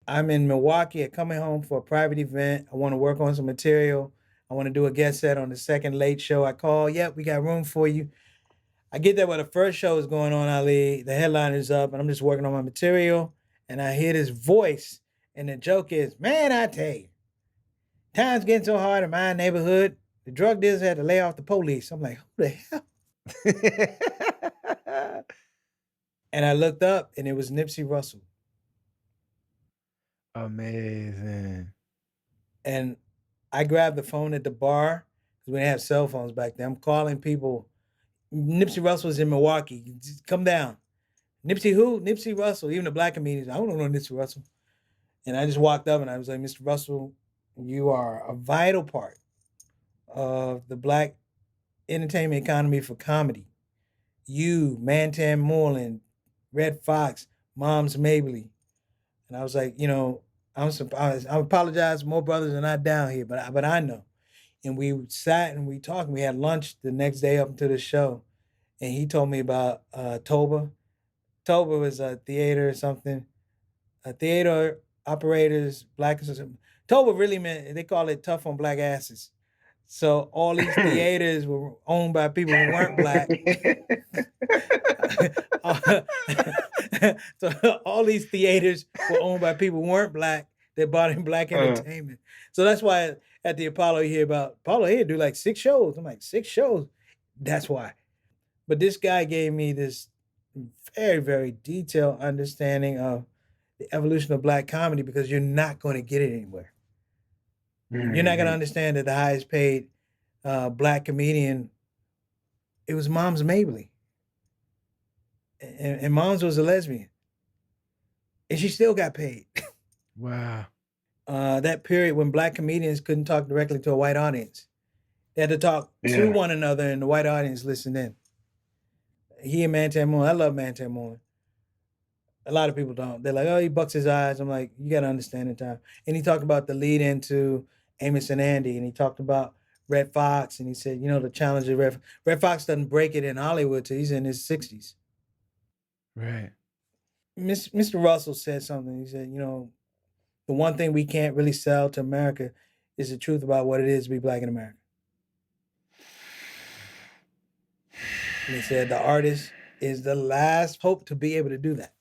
I'm in Milwaukee. I'm coming home for a private event. I want to work on some material. I want to do a guest set on the second late show. I call, yep, we got room for you. I get there where the first show is going on, Ali. The headline is up, and I'm just working on my material. And I hear this voice, and the joke is, man, I tell you, times getting so hard in my neighborhood. The drug dealers had to lay off the police. I'm like, who the hell? And I looked up, and it was Nipsey Russell. Amazing. And I grabbed the phone at the bar because we didn't have cell phones back then. I'm calling people. Nipsey Russell was in Milwaukee. Just come down. Nipsey who? Nipsey Russell. Even the black comedians. I don't know Nipsey Russell. And I just walked up and I was like, Mr. Russell, you are a vital part of the black entertainment economy for comedy. You, Mantan Moreland, Red Fox, Moms Mabley. And I was like, I'm surprised. I apologize, more brothers are not down here, but I know. And we sat and we talked. And we had lunch the next day up to the show, and he told me about Toba. Toba was a theater or something. A theater operators, black. Toba really meant they call it tough on black asses. So all these theaters were owned by people who weren't black. So all these theaters were owned by people who weren't black that bought in black entertainment. So that's why at the Apollo you hear about Apollo here do like 6 shows. I'm like, 6 shows? That's why. But this guy gave me this very, very detailed understanding of the evolution of black comedy because you're not going to get it anywhere. You're not going to understand that the highest paid black comedian, it was Moms Mabley. And Moms was a lesbian. And she still got paid. Wow. That period when black comedians couldn't talk directly to a white audience. They had to talk to one another and the white audience listened in. He and Mantan Moore, I love Mantan Moore. A lot of people don't. They're like, oh, he bucks his eyes. I'm like, you got to understand in time. And he talked about the lead into Amos and Andy. And he talked about Red Fox. And he said, the challenge of Red Fox doesn't break it in Hollywood till he's in his 60s. Right. Mr. Russell said something. He said, the one thing we can't really sell to America is the truth about what it is to be black in America. And he said the artist is the last hope to be able to do that.